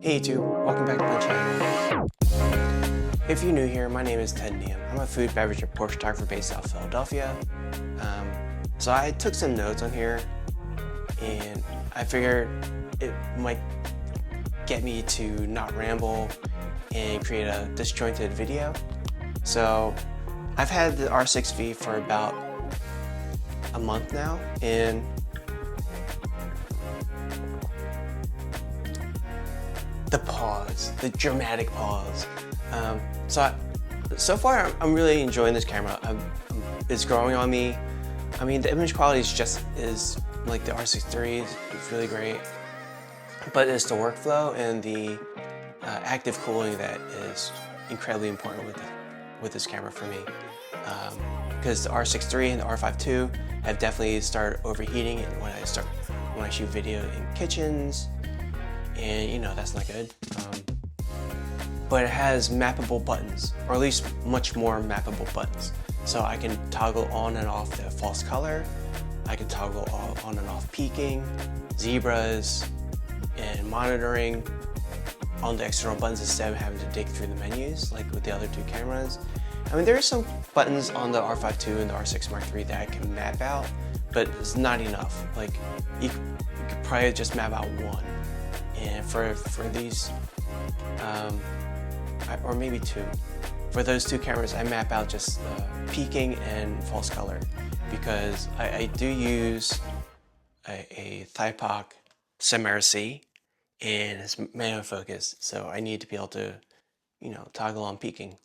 Hey YouTube, welcome back to my channel. If you're new here, my name is Ted Neum. I'm a food, beverage, and pork photographer based out of Philadelphia. So I took some notes on here, and I figured it might get me to not ramble and create a disjointed video. So I've had the R6v for about a month now, and the pause, the dramatic pause. So far, I'm really enjoying this camera. It's growing on me. I mean, the image quality is like the R6 III is really great, but it's the workflow and the active cooling that is incredibly important with this camera for me. Because the R6 III and the R5 II have definitely started overheating when I shoot video in kitchens. And you know, that's not good. But it has mappable buttons, or at least much more mappable buttons. So I can toggle on and off the false color. I can toggle on and off peaking, zebras, and monitoring on the external buttons instead of having to dig through the menus like with the other two cameras. I mean, there are some buttons on the R5 II and the R6 Mark III that I can map out, but it's not enough. Like, you could probably just map out one. And for these, or maybe two, for those two cameras, I map out just peaking and false color, because I do use a Thypoc Semi-C, and it's manual focus, so I need to be able to, you know, toggle on peaking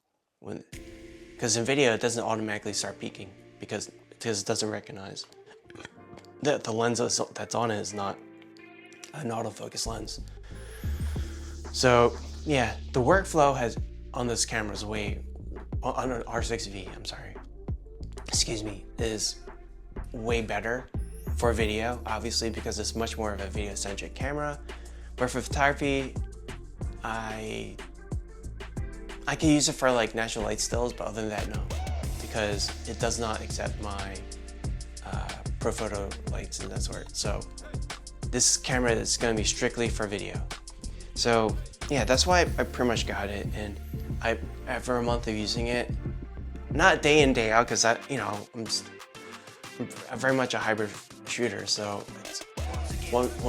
because in video it doesn't automatically start peaking because it doesn't recognize the lens that's on it is not an autofocus lens. So yeah, the workflow on this camera is on an R6v, I'm sorry, excuse me, is way better for video, obviously, because it's much more of a video-centric camera. But for photography, I can use it for like natural light stills, but other than that, no, because it does not accept my pro photo lights and that sort. So this camera is going to be strictly for video. So yeah, that's why I pretty much got it. And after a month of using it, not day in, day out, because I'm very much a hybrid shooter. So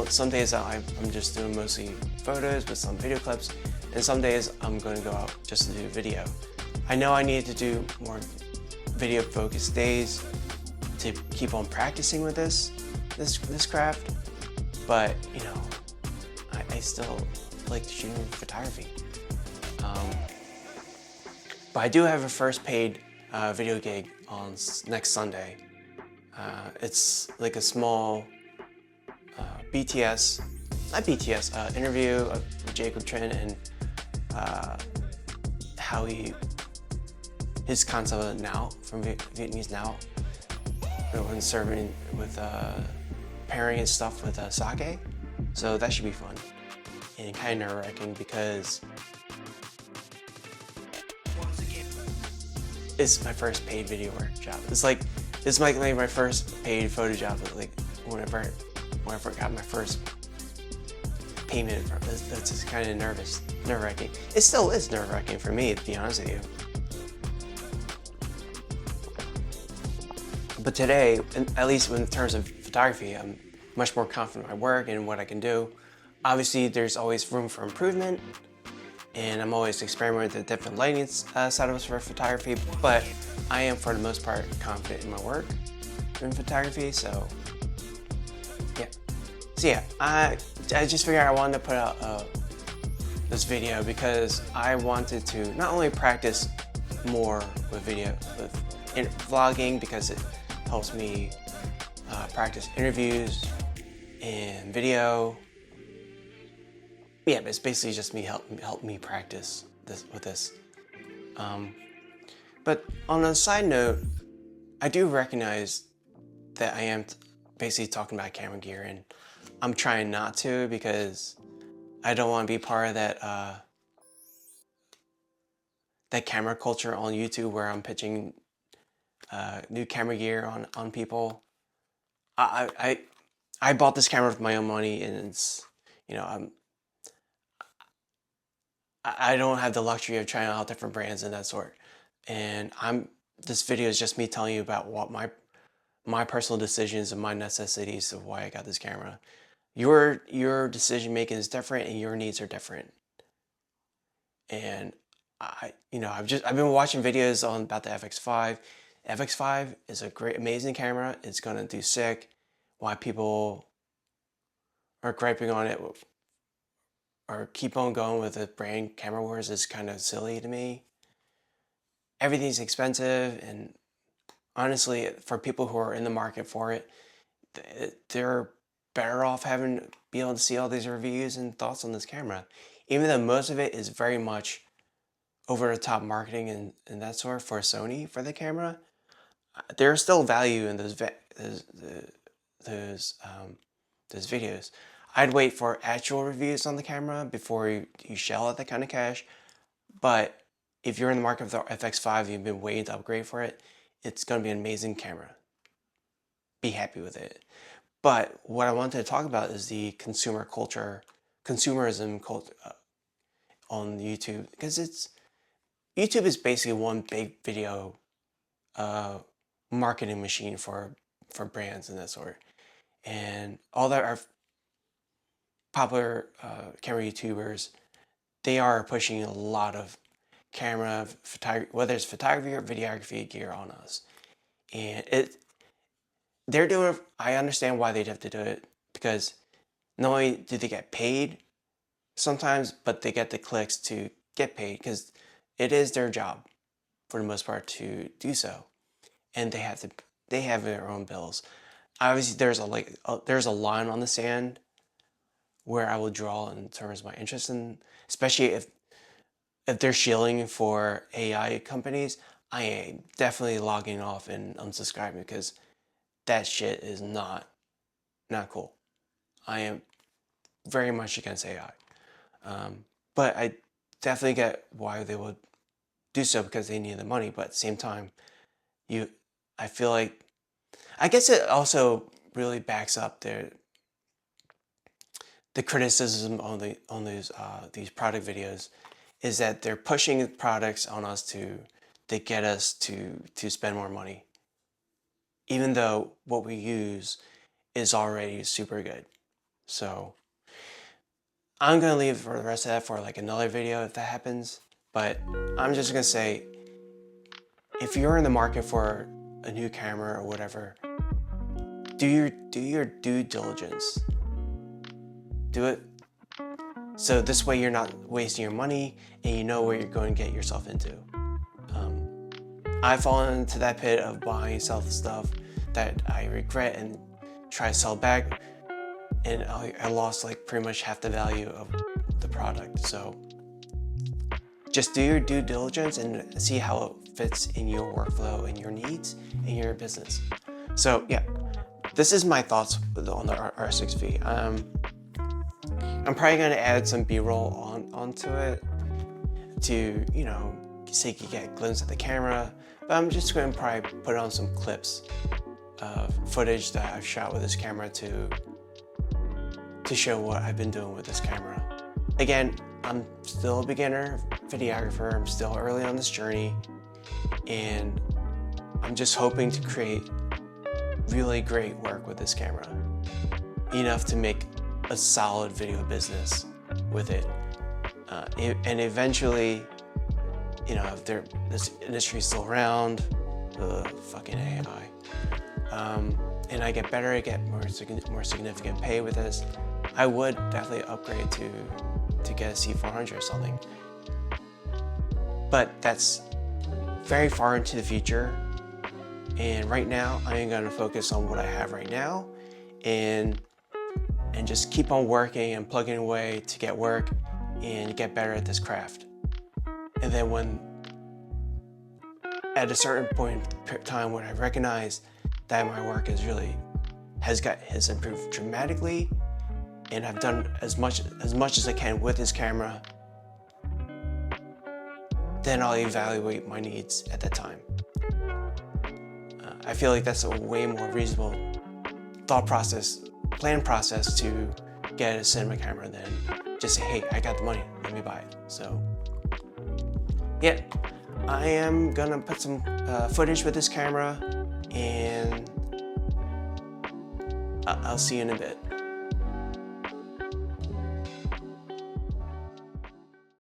some days I'm just doing mostly photos with some video clips, and some days I'm going to go out just to do video. I know I need to do more video focused days to keep on practicing with this craft, but you know, I still like shooting photography. But I do have a first paid video gig on next Sunday. It's like a small interview of Jacob Trinh and his concept of now from Vietnamese now, when serving with pairing and stuff with sake. So that should be fun and kind of nerve-wracking because it's my first paid video work job. It's like my first paid photo job. Like whenever I got my first payment, that's just kind of nerve-wracking. It still is nerve-wracking for me, to be honest with you. But today, at least in terms of photography, I'm much more confident in my work and what I can do. Obviously, there's always room for improvement, and I'm always experimenting with the different lighting setups for photography, but I am, for the most part, confident in my work in photography, so yeah. So yeah, I just figured I wanted to put out this video because I wanted to not only practice more with vlogging, because it helps me practice interviews and video. Yeah, but it's basically just help me practice with this. But on a side note, I do recognize that I am basically talking about camera gear, and I'm trying not to because I don't want to be part of that camera culture on YouTube where I'm pitching new camera gear on people. I bought this camera with my own money, and it's, you know, I don't have the luxury of trying out different brands and that sort. And this video is just me telling you about what my personal decisions and my necessities of why I got this camera. Your decision making is different and your needs are different. And I've been watching videos on about the FX5. FX5 is a great, amazing camera. It's gonna do sick. Why people are griping on it or keep on going with the brand camera wars is kind of silly to me. Everything's expensive, and honestly, for people who are in the market for it, they're better off be able to see all these reviews and thoughts on this camera. Even though most of it is very much over the top marketing and that sort for Sony for the camera, there's still value in those videos. I'd wait for actual reviews on the camera before you shell out that kind of cash. But if you're in the market for the FX5, you've been waiting to upgrade for it, it's going to be an amazing camera. Be happy with it. But what I wanted to talk about is the consumerism culture on YouTube, because YouTube is basically one big video marketing machine for brands and that sort. And all that are popular camera YouTubers, they are pushing a lot of camera, photography, whether it's photography or videography gear on us. And they're doing it, I understand why they'd have to do it, because not only do they get paid sometimes, but they get the clicks to get paid, because it is their job for the most part to do so. And they have their own bills. Obviously there's a line on the sand where I will draw in terms of my interest in, especially if they're shilling for AI companies, I am definitely logging off and unsubscribing, because that shit is not cool. I am very much against AI. But I definitely get why they would do so, because they need the money. But at the same time, I feel like, I guess it also really backs up the criticism on these product videos, is that they're pushing products on us to get us to spend more money, even though what we use is already super good. So I'm gonna leave for the rest of that for like another video if that happens. But I'm just gonna say, if you're in the market for a new camera or whatever, do your due diligence. Do it so this way you're not wasting your money and you know where you're going to get yourself into. I've fallen into that pit of buying stuff that I regret and try to sell back, and I lost like pretty much half the value of the product. So just do your due diligence and see how it fits in your workflow and your needs and your business. So yeah, this is my thoughts on the R6v. I'm probably going to add some B-roll onto it to, so you can get a glimpse of the camera. But I'm just going to probably put on some clips of footage that I've shot with this camera to show what I've been doing with this camera. Again, I'm still a beginner videographer. I'm still early on this journey, and I'm just hoping to create really great work with this camera, enough to make a solid video business with it. And eventually, if this industry is still around, fucking AI, and I get better, I get more significant pay with this, I would definitely upgrade to get a C400 or something. But that's very far into the future, and right now I am going to focus on what I have right now, and just keep on working and plugging away to get work and get better at this craft. And then when at a certain point in time when I recognize that my work has improved dramatically, and I've done as much as I can with this camera, then I'll evaluate my needs at that time. I feel like that's a way more reasonable plan process to get a cinema camera than just say, hey, I got the money, let me buy it. So yeah, I am gonna put some footage with this camera, and I'll see you in a bit.